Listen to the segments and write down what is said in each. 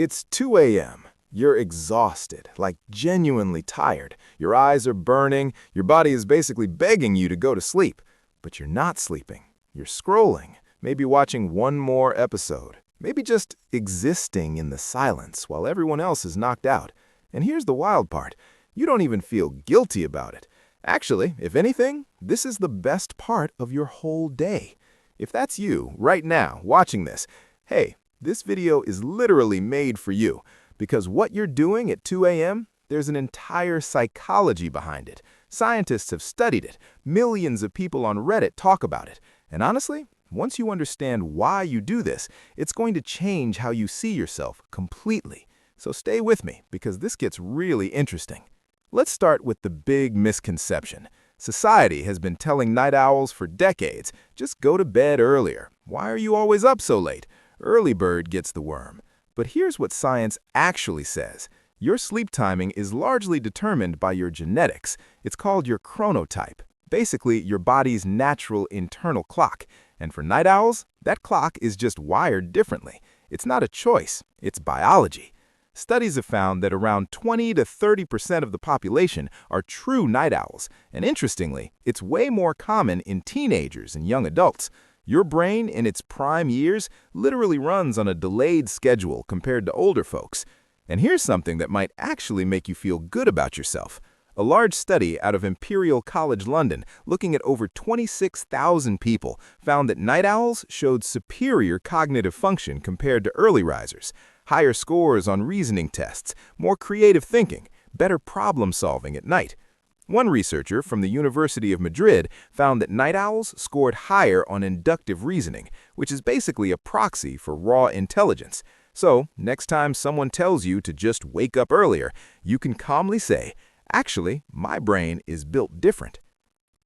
It's 2 a.m. You're exhausted, like genuinely tired. Your eyes are burning. Your body is basically begging you to go to sleep. But you're not sleeping. You're scrolling, maybe watching one more episode. Maybe just existing in the silence while everyone else is knocked out. And here's the wild part. You don't even feel guilty about it. Actually, if anything, this is the best part of your whole day. If that's you, right now, watching this, hey, this video is literally made for you, because what you're doing at 2 a.m., there's an entire psychology behind it. Scientists have studied it. Millions of people on Reddit talk about it. And honestly, once you understand why you do this, it's going to change how you see yourself completely. So stay with me, because this gets really interesting. Let's start with the big misconception. Society has been telling night owls for decades, just go to bed earlier. Why are you always up so late? Early bird gets the worm. But here's what science actually says. Your sleep timing is largely determined by your genetics. It's called your chronotype, basically your body's natural internal clock. And for night owls, that clock is just wired differently. It's not a choice, it's biology. Studies have found that around 20 to 30% of the population are true night owls, and interestingly, it's way more common in teenagers and young adults. Your brain, in its prime years, literally runs on a delayed schedule compared to older folks. And here's something that might actually make you feel good about yourself. A large study out of Imperial College London, looking at over 26,000 people, found that night owls showed superior cognitive function compared to early risers. Higher scores on reasoning tests, more creative thinking, better problem solving at night. One researcher from the University of Madrid found that night owls scored higher on inductive reasoning, which is basically a proxy for raw intelligence. So, next time someone tells you to just wake up earlier, you can calmly say, actually, my brain is built different.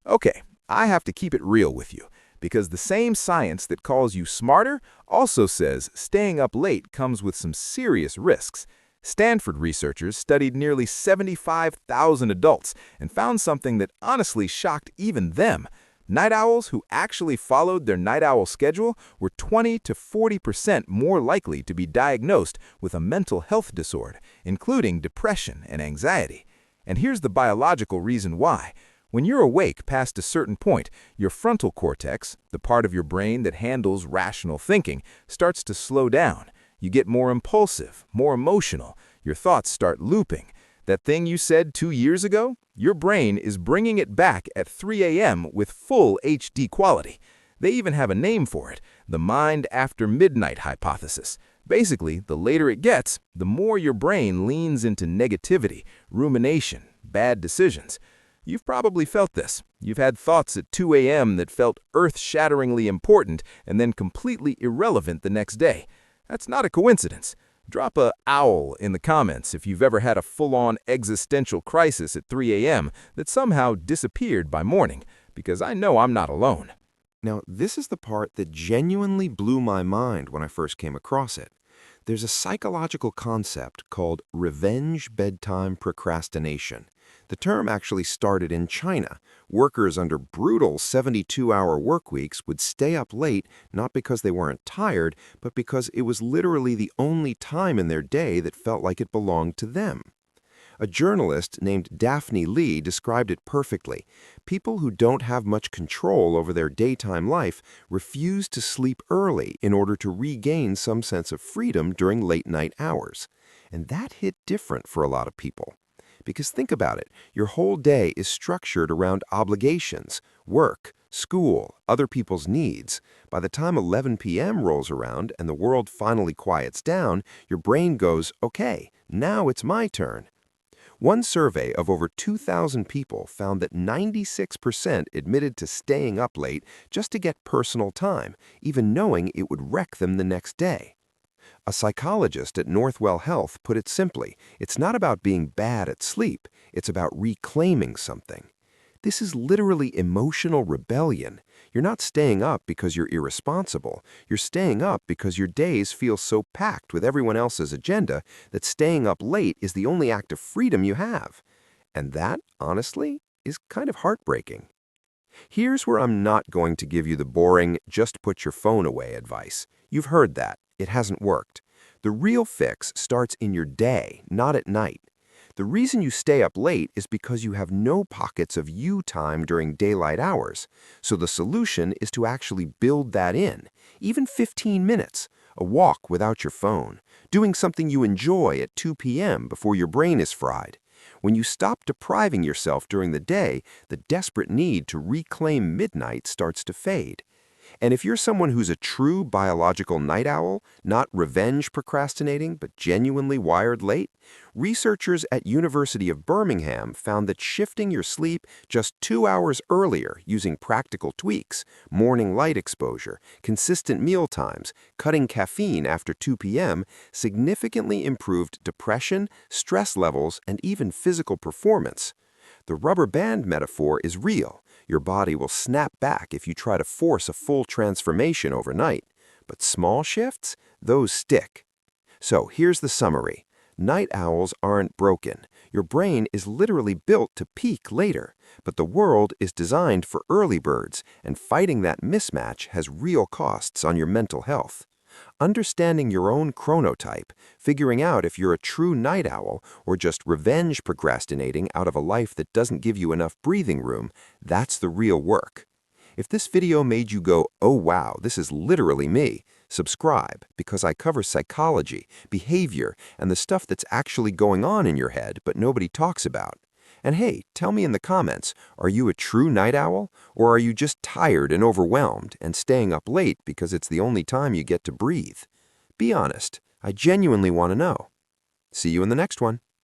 Okay, I have to keep it real with you, because the same science that calls you smarter also says staying up late comes with some serious risks. Stanford researchers studied nearly 75,000 adults and found something that honestly shocked even them. Night owls who actually followed their night owl schedule were 20 to 40% more likely to be diagnosed with a mental health disorder, including depression and anxiety. And here's the biological reason why. When you're awake past a certain point, your frontal cortex, the part of your brain that handles rational thinking, starts to slow down. You get more impulsive, more emotional. Your thoughts start looping. That thing you said 2 years ago, your brain is bringing it back at 3 a.m. with full HD quality. They even have a name for it, the mind after midnight hypothesis. Basically, the later it gets, the more your brain leans into negativity, rumination, bad decisions. You've probably felt this. You've had thoughts at 2 a.m. that felt earth-shatteringly important and then completely irrelevant the next day. That's not a coincidence. Drop a owl in the comments if you've ever had a full-on existential crisis at 3 a.m. that somehow disappeared by morning, because I know I'm not alone. Now, this is the part that genuinely blew my mind when I first came across it. There's a psychological concept called revenge bedtime procrastination. The term actually started in China. Workers under brutal 72-hour work weeks would stay up late not because they weren't tired, but because it was literally the only time in their day that felt like it belonged to them. A journalist named Daphne Lee described it perfectly. People who don't have much control over their daytime life refuse to sleep early in order to regain some sense of freedom during late-night hours. And that hit different for a lot of people. Because think about it, your whole day is structured around obligations, work, school, other people's needs. By the time 11 p.m. rolls around and the world finally quiets down, your brain goes, okay, now it's my turn. One survey of over 2,000 people found that 96% admitted to staying up late just to get personal time, even knowing it would wreck them the next day. A psychologist at Northwell Health put it simply, it's not about being bad at sleep, it's about reclaiming something. This is literally emotional rebellion. You're not staying up because you're irresponsible. You're staying up because your days feel so packed with everyone else's agenda that staying up late is the only act of freedom you have. And that, honestly, is kind of heartbreaking. Here's where I'm not going to give you the boring, just put your phone away advice. You've heard that. It hasn't worked. The real fix starts in your day, not at night. The reason you stay up late is because you have no pockets of you time during daylight hours. So the solution is to actually build that in, even 15 minutes, a walk without your phone, doing something you enjoy at 2 p.m. before your brain is fried. When you stop depriving yourself during the day, the desperate need to reclaim midnight starts to fade. And if you're someone who's a true biological night owl, not revenge procrastinating, but genuinely wired late, researchers at University of Birmingham found that shifting your sleep just 2 hours earlier using practical tweaks, morning light exposure, consistent meal times, cutting caffeine after 2 p.m., significantly improved depression, stress levels, and even physical performance. The rubber band metaphor is real. Your body will snap back if you try to force a full transformation overnight. But small shifts, those stick. So here's the summary. Night owls aren't broken. Your brain is literally built to peak later. But the world is designed for early birds, and fighting that mismatch has real costs on your mental health. Understanding your own chronotype, figuring out if you're a true night owl or just revenge procrastinating out of a life that doesn't give you enough breathing room, that's the real work. If this video made you go, "Oh wow, this is literally me," subscribe, because I cover psychology, behavior, and the stuff that's actually going on in your head but nobody talks about. And hey, tell me in the comments, are you a true night owl, or are you just tired and overwhelmed and staying up late because it's the only time you get to breathe? Be honest. I genuinely want to know. See you in the next one.